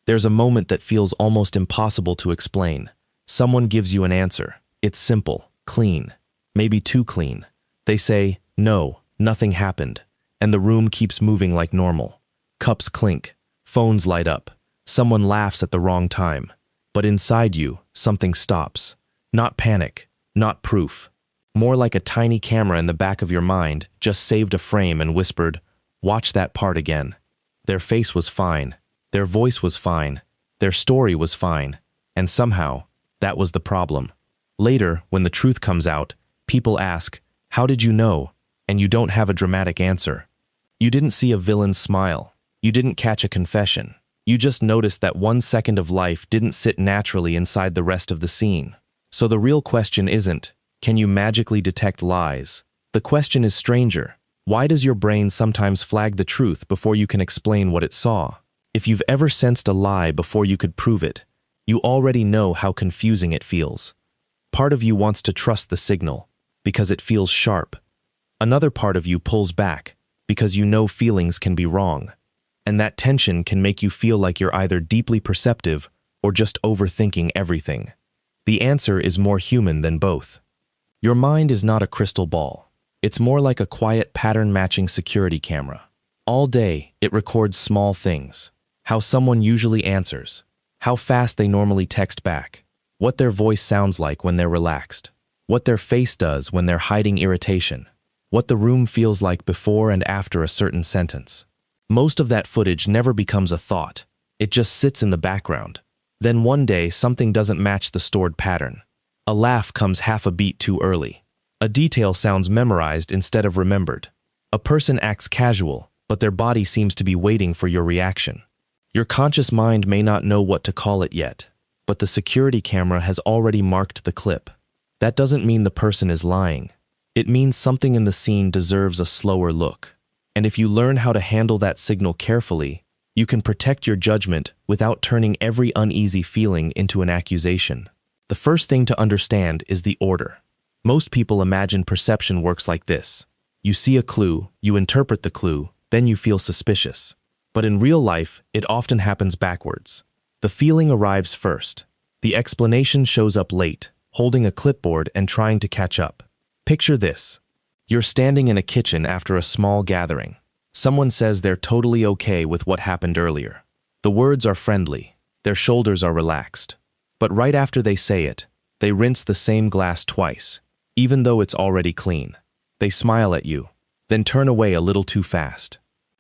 There's a moment that feels almost impossible to explain. Someone gives you an answer. It's simple, clean, maybe too clean. They say, "No, nothing happened," and the room keeps moving like normal. Cups clink, phones light up, someone laughs at the wrong time. But inside you, something stops. Not panic, not proof. More like a tiny camera in the back of your mind just saved a frame and whispered, "Watch that part again." Their face was fine, their voice was fine, their story was fine, and somehow, that was the problem. Later, when the truth comes out, people ask, "How did you know?" And you don't have a dramatic answer. You didn't see a villain's smile. You didn't catch a confession. You just noticed that 1 second of life didn't sit naturally inside the rest of the scene. So the real question isn't, can you magically detect lies? The question is stranger. Why does your brain sometimes flag the truth before you can explain what it saw? If you've ever sensed a lie before you could prove it, you already know how confusing it feels. Part of you wants to trust the signal, because it feels sharp. Another part of you pulls back, because you know feelings can be wrong. And that tension can make you feel like you're either deeply perceptive or just overthinking everything. The answer is more human than both. Your mind is not a crystal ball. It's more like a quiet pattern-matching security camera. All day, it records small things. How someone usually answers. How fast they normally text back. What their voice sounds like when they're relaxed. What their face does when they're hiding irritation. What the room feels like before and after a certain sentence. Most of that footage never becomes a thought. It just sits in the background. Then one day, something doesn't match the stored pattern. A laugh comes half a beat too early. A detail sounds memorized instead of remembered. A person acts casual, but their body seems to be waiting for your reaction. Your conscious mind may not know what to call it yet, but the security camera has already marked the clip. That doesn't mean the person is lying. It means something in the scene deserves a slower look. And if you learn how to handle that signal carefully, you can protect your judgment without turning every uneasy feeling into an accusation. The first thing to understand is the order. Most people imagine perception works like this. You see a clue, you interpret the clue, then you feel suspicious. But in real life, it often happens backwards. The feeling arrives first. The explanation shows up late, holding a clipboard and trying to catch up. Picture this. You're standing in a kitchen after a small gathering. Someone says they're totally okay with what happened earlier. The words are friendly. Their shoulders are relaxed. But right after they say it, they rinse the same glass twice, even though it's already clean. They smile at you, then turn away a little too fast.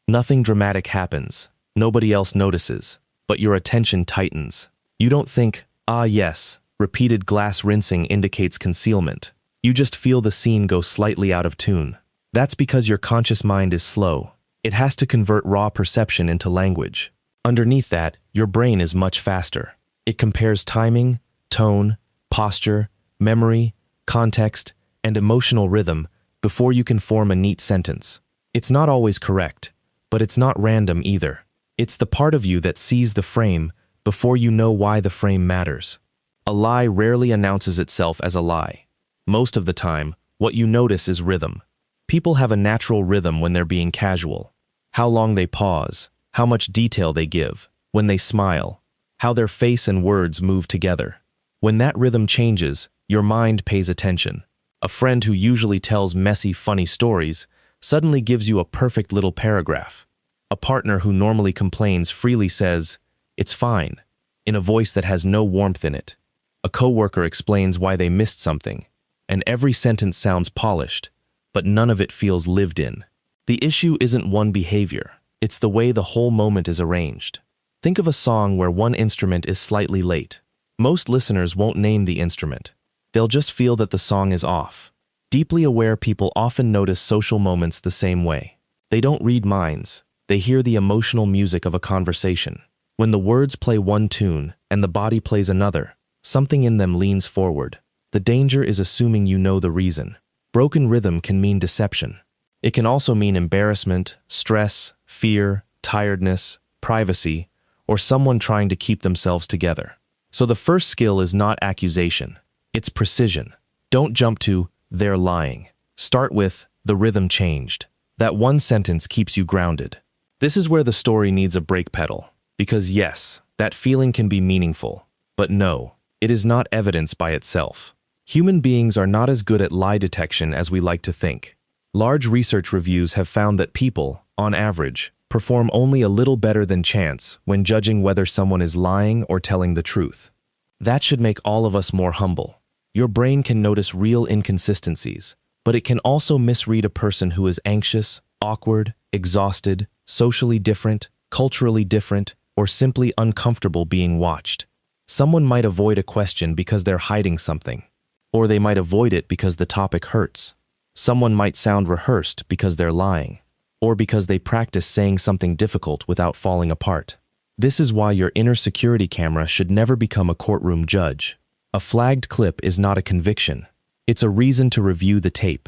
Nothing dramatic happens. Nobody else notices, but your attention tightens. You don't think, "Ah yes, repeated glass rinsing indicates concealment." You just feel the scene go slightly out of tune. That's because your conscious mind is slow. It has to convert raw perception into language. Underneath that, your brain is much faster. It compares timing, tone, posture, memory, context, and emotional rhythm before you can form a neat sentence. It's not always correct, but it's not random either. It's the part of you that sees the frame before you know why the frame matters. A lie rarely announces itself as a lie. Most of the time, what you notice is rhythm. People have a natural rhythm when they're being casual. How long they pause, how much detail they give, when they smile, how their face and words move together. When that rhythm changes, your mind pays attention. A friend who usually tells messy, funny stories suddenly gives you a perfect little paragraph. A partner who normally complains freely says, "It's fine," in a voice that has no warmth in it. A coworker explains why they missed something, and every sentence sounds polished, but none of it feels lived in. The issue isn't one behavior, it's the way the whole moment is arranged. Think of a song where one instrument is slightly late. Most listeners won't name the instrument. They'll just feel that the song is off. Deeply aware people often notice social moments the same way. They don't read minds, they hear the emotional music of a conversation. When the words play one tune and the body plays another, something in them leans forward. The danger is assuming you know the reason. Broken rhythm can mean deception. It can also mean embarrassment, stress, fear, tiredness, privacy, or someone trying to keep themselves together. So the first skill is not accusation, it's precision. Don't jump to, "They're lying." Start with, "The rhythm changed." That one sentence keeps you grounded. This is where the story needs a brake pedal. Because yes, That feeling can be meaningful, but no, it is not evidence by itself. Human beings are not as good at lie detection as we like to think. Large research reviews have found that people, on average, perform only a little better than chance when judging whether someone is lying or telling the truth. That should make all of us more humble. Your brain can notice real inconsistencies, but it can also misread a person who is anxious, awkward, exhausted, socially different, culturally different, or simply uncomfortable being watched. Someone might avoid a question because they're hiding something, or they might avoid it because the topic hurts. Someone might sound rehearsed because they're lying, or because they practice saying something difficult without falling apart. This is why your inner security camera should never become a courtroom judge. A flagged clip is not a conviction. It's a reason to review the tape.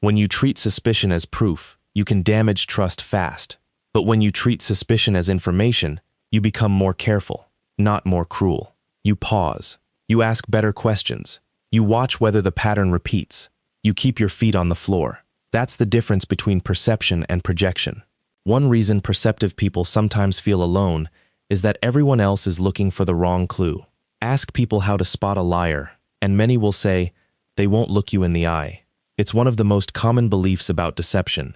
When you treat suspicion as proof, you can damage trust fast. But when you treat suspicion as information, you become more careful, not more cruel. You pause. You ask better questions. You watch whether the pattern repeats. You keep your feet on the floor. That's the difference between perception and projection. One reason perceptive people sometimes feel alone is that everyone else is looking for the wrong clue. Ask people how to spot a liar, and many will say, they won't look you in the eye. It's one of the most common beliefs about deception,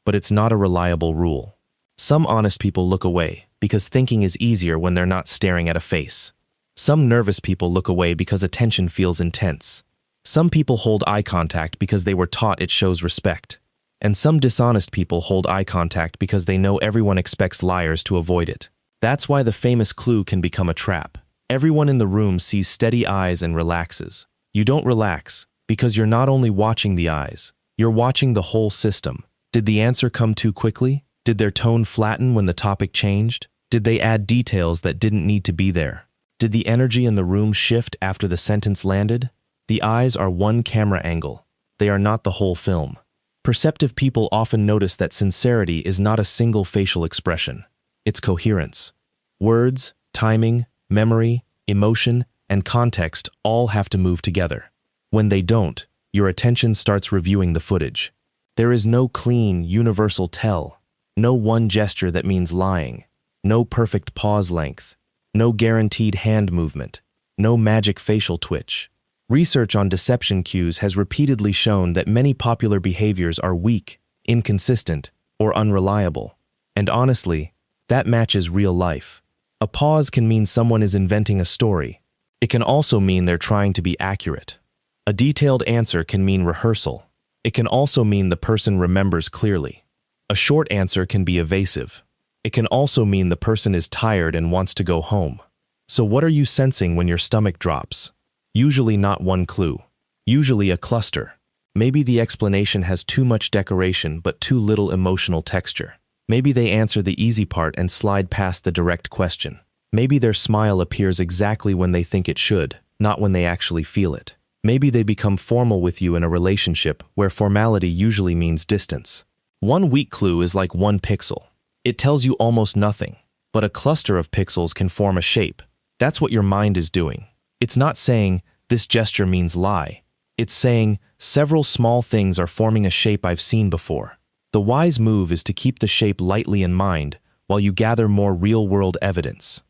but it's not a reliable rule. Some honest people look away because thinking is easier when they're not staring at a face. Some nervous people look away because attention feels intense. Some people hold eye contact because they were taught it shows respect. And some dishonest people hold eye contact because they know everyone expects liars to avoid it. That's why the famous clue can become a trap. Everyone in the room sees steady eyes and relaxes. You don't relax because you're not only watching the eyes, you're watching the whole system. Did the answer come too quickly? Did their tone flatten when the topic changed? Did they add details that didn't need to be there? Did the energy in the room shift after the sentence landed? The eyes are one camera angle. They are not the whole film. Perceptive people often notice that sincerity is not a single facial expression. It's coherence. Words, timing, memory, emotion, and context all have to move together. When they don't, your attention starts reviewing the footage. There is no clean, universal tell. No one gesture that means lying. No perfect pause length. No guaranteed hand movement. No magic facial twitch. Research on deception cues has repeatedly shown that many popular behaviors are weak, inconsistent, or unreliable. And honestly, that matches real life. A pause can mean someone is inventing a story. It can also mean they're trying to be accurate. A detailed answer can mean rehearsal. It can also mean the person remembers clearly. A short answer can be evasive. It can also mean the person is tired and wants to go home. So what are you sensing when your stomach drops? Usually not one clue. Usually a cluster. Maybe the explanation has too much decoration but too little emotional texture. Maybe they answer the easy part and slide past the direct question. Maybe their smile appears exactly when they think it should, not when they actually feel it. Maybe they become formal with you in a relationship where formality usually means distance. One weak clue is like one pixel. It tells you almost nothing, but a cluster of pixels can form a shape. That's what your mind is doing. It's not saying, this gesture means lie. It's saying, several small things are forming a shape I've seen before. The wise move is to keep the shape lightly in mind while you gather more real-world evidence.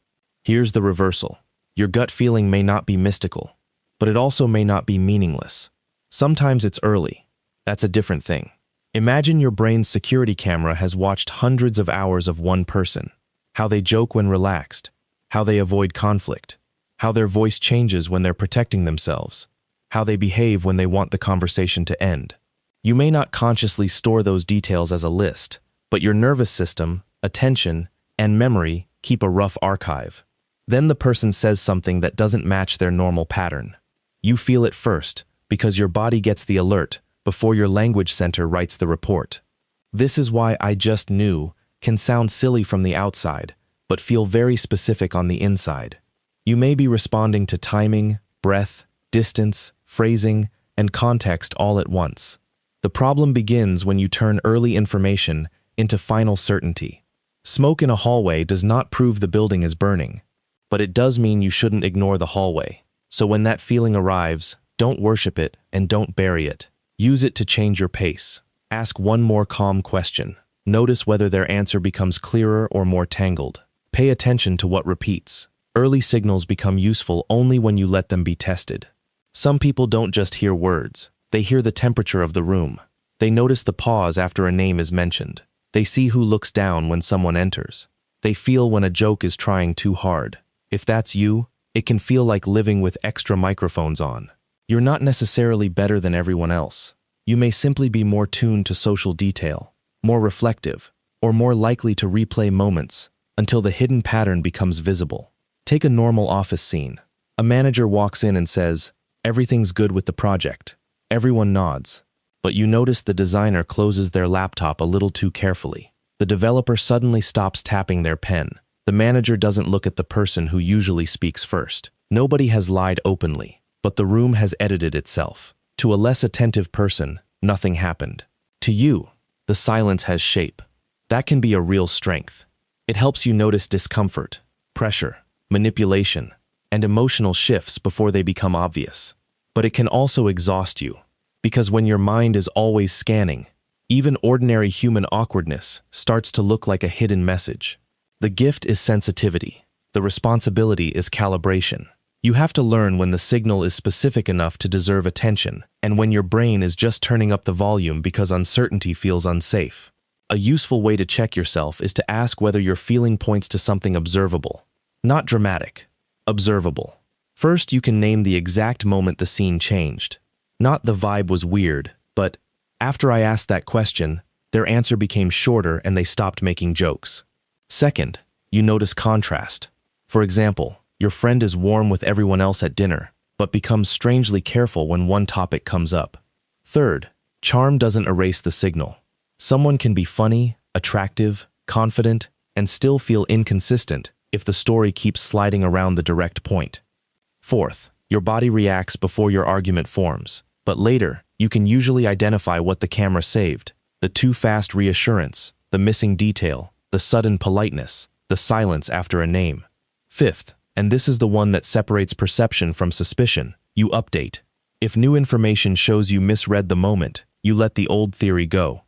Here's the reversal. Your gut feeling may not be mystical, but it also may not be meaningless. Sometimes it's early. That's a different thing. Imagine your brain's security camera has watched hundreds of hours of one person. How they joke when relaxed. How they avoid conflict. How their voice changes when they're protecting themselves. How they behave when they want the conversation to end. You may not consciously store those details as a list, but your nervous system, attention, and memory keep a rough archive. Then the person says something that doesn't match their normal pattern. You feel it first, because your body gets the alert before your language center writes the report. This is why "I just knew" can sound silly from the outside, but feel very specific on the inside. You may be responding to timing, breath, distance, phrasing, and context all at once. The problem begins when you turn early information into final certainty. Smoke in a hallway does not prove the building is burning, but it does mean you shouldn't ignore the hallway. So when that feeling arrives, don't worship it and don't bury it. Use it to change your pace. Ask one more calm question. Notice whether their answer becomes clearer or more tangled. Pay attention to what repeats. Early signals become useful only when you let them be tested. Some people don't just hear words, they hear the temperature of the room. They notice the pause after a name is mentioned. They see who looks down when someone enters. They feel when a joke is trying too hard. If that's you, it can feel like living with extra microphones on. You're not necessarily better than everyone else. You may simply be more tuned to social detail, more reflective, or more likely to replay moments until the hidden pattern becomes visible. Take a normal office scene. A manager walks in and says, "Everything's good with the project." Everyone nods. But you notice the designer closes their laptop a little too carefully. The developer suddenly stops tapping their pen. The manager doesn't look at the person who usually speaks first. Nobody has lied openly, but the room has edited itself. To a less attentive person, nothing happened. To you, the silence has shape. That can be a real strength. It helps you notice discomfort, pressure, manipulation, and emotional shifts before they become obvious. But it can also exhaust you, because when your mind is always scanning, even ordinary human awkwardness starts to look like a hidden message. The gift is sensitivity. The responsibility is calibration. You have to learn when the signal is specific enough to deserve attention, and when your brain is just turning up the volume because uncertainty feels unsafe. A useful way to check yourself is to ask whether your feeling points to something observable. Not dramatic, observable. First, you can name the exact moment the scene changed. Not the vibe was weird, but after I asked that question, their answer became shorter and they stopped making jokes. Second, you notice contrast. For example, your friend is warm with everyone else at dinner, but becomes strangely careful when one topic comes up. Third, charm doesn't erase the signal. Someone can be funny, attractive, confident, and still feel inconsistent if the story keeps sliding around the direct point. Fourth, your body reacts before your argument forms, but later, you can usually identify what the camera saved: the too fast reassurance, the missing detail, the sudden politeness, the silence after a name. Fifth, and this is the one that separates perception from suspicion, you update. If new information shows you misread the moment, you let the old theory go.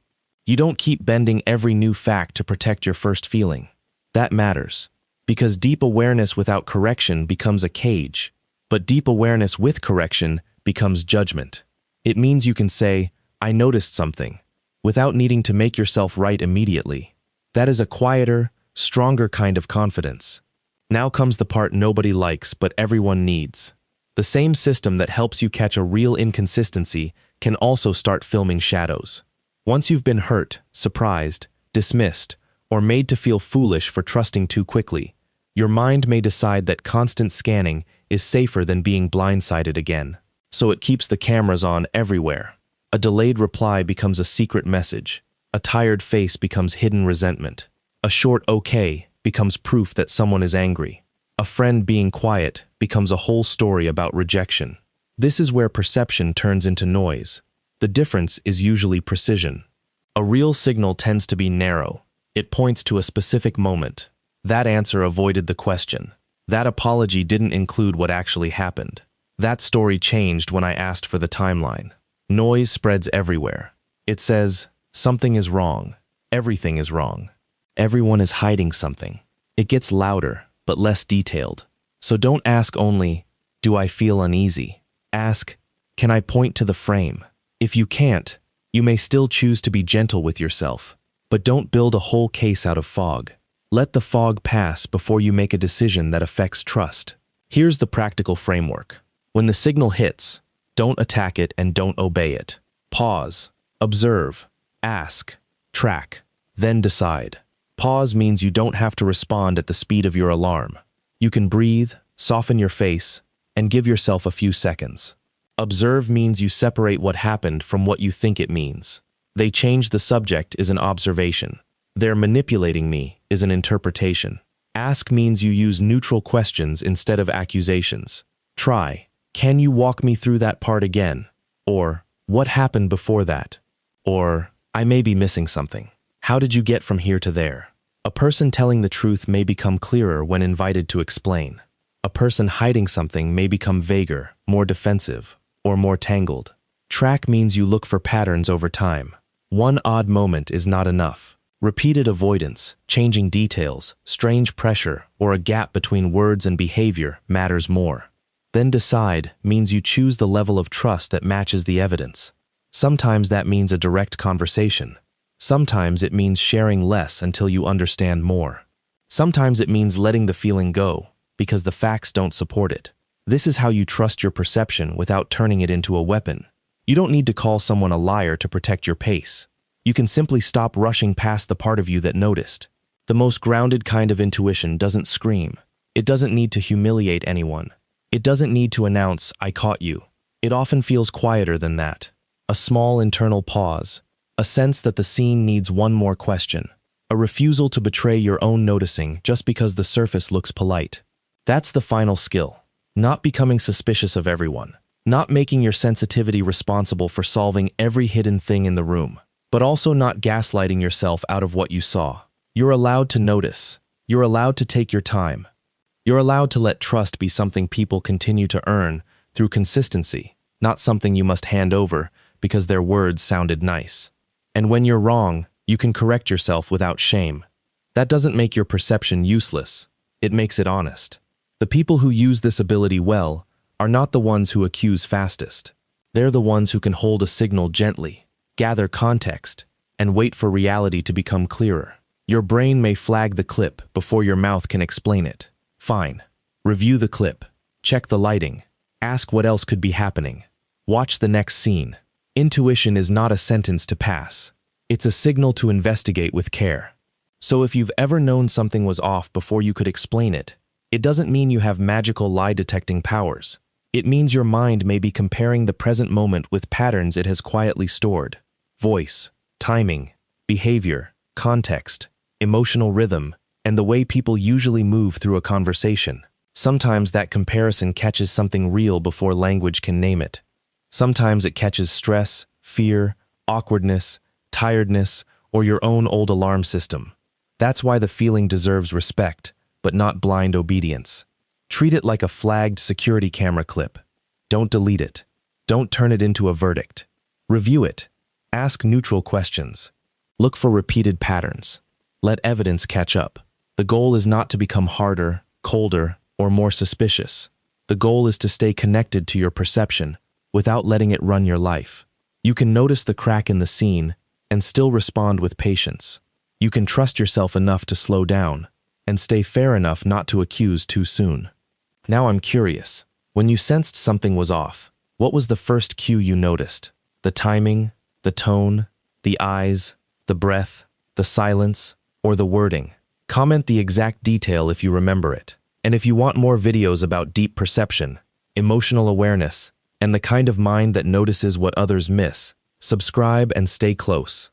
You don't keep bending every new fact to protect your first feeling. That matters, because deep awareness without correction becomes a cage, but deep awareness with correction becomes judgment. It means you can say, "I noticed something," without needing to make yourself right immediately. That is a quieter, stronger kind of confidence. Now comes the part nobody likes but everyone needs. The same system that helps you catch a real inconsistency can also start filming shadows. Once you've been hurt, surprised, dismissed, or made to feel foolish for trusting too quickly, your mind may decide that constant scanning is safer than being blindsided again. So it keeps the cameras on everywhere. A delayed reply becomes a secret message. A tired face becomes hidden resentment. A short "okay" becomes proof that someone is angry. A friend being quiet becomes a whole story about rejection. This is where perception turns into noise. The difference is usually precision. A real signal tends to be narrow. It points to a specific moment. That answer avoided the question. That apology didn't include what actually happened. That story changed when I asked for the timeline. Noise spreads everywhere. It says, something is wrong. Everything is wrong. Everyone is hiding something. It gets louder, but less detailed. So don't ask only, "Do I feel uneasy?" Ask, "Can I point to the frame?" If you can't, you may still choose to be gentle with yourself, but don't build a whole case out of fog. Let the fog pass before you make a decision that affects trust. Here's the practical framework. When the signal hits, don't attack it and don't obey it. Pause, observe, ask, track, then decide. Pause means you don't have to respond at the speed of your alarm. You can breathe, soften your face, and give yourself a few seconds. Observe means you separate what happened from what you think it means. They changed the subject is an observation. They're manipulating me is an interpretation. Ask means you use neutral questions instead of accusations. Try, "Can you walk me through that part again?" Or, "What happened before that?" Or, "I may be missing something. How did you get from here to there?" A person telling the truth may become clearer when invited to explain. A person hiding something may become vaguer, more defensive, or more tangled. Track means you look for patterns over time. One odd moment is not enough. Repeated avoidance, changing details, strange pressure, or a gap between words and behavior matters more. Then decide means you choose the level of trust that matches the evidence. Sometimes that means a direct conversation. Sometimes it means sharing less until you understand more. Sometimes it means letting the feeling go, because the facts don't support it. This is how you trust your perception without turning it into a weapon. You don't need to call someone a liar to protect your pace. You can simply stop rushing past the part of you that noticed. The most grounded kind of intuition doesn't scream. It doesn't need to humiliate anyone. It doesn't need to announce, "I caught you." It often feels quieter than that. A small internal pause, a sense that the scene needs one more question, a refusal to betray your own noticing just because the surface looks polite. That's the final skill. Not becoming suspicious of everyone. Not making your sensitivity responsible for solving every hidden thing in the room. But also not gaslighting yourself out of what you saw. You're allowed to notice. You're allowed to take your time. You're allowed to let trust be something people continue to earn through consistency, not something you must hand over because their words sounded nice. And when you're wrong, you can correct yourself without shame. That doesn't make your perception useless. It makes it honest. The people who use this ability well are not the ones who accuse fastest. They're the ones who can hold a signal gently, gather context, and wait for reality to become clearer. Your brain may flag the clip before your mouth can explain it. Fine. Review the clip. Check the lighting. Ask what else could be happening. Watch the next scene. Intuition is not a sentence to pass. It's a signal to investigate with care. So if you've ever known something was off before you could explain it, it doesn't mean you have magical lie-detecting powers. It means your mind may be comparing the present moment with patterns it has quietly stored. Voice, timing, behavior, context, emotional rhythm, and the way people usually move through a conversation. Sometimes that comparison catches something real before language can name it. Sometimes it catches stress, fear, awkwardness, tiredness, or your own old alarm system. That's why the feeling deserves respect, but not blind obedience. Treat it like a flagged security camera clip. Don't delete it. Don't turn it into a verdict. Review it. Ask neutral questions. Look for repeated patterns. Let evidence catch up. The goal is not to become harder, colder, or more suspicious. The goal is to stay connected to your perception without letting it run your life. You can notice the crack in the scene and still respond with patience. You can trust yourself enough to slow down and stay fair enough not to accuse too soon. Now I'm curious. When you sensed something was off, what was the first cue you noticed? The timing, the tone, the eyes, the breath, the silence, or the wording? Comment the exact detail if you remember it. And if you want more videos about deep perception, emotional awareness, and the kind of mind that notices what others miss, subscribe and stay close.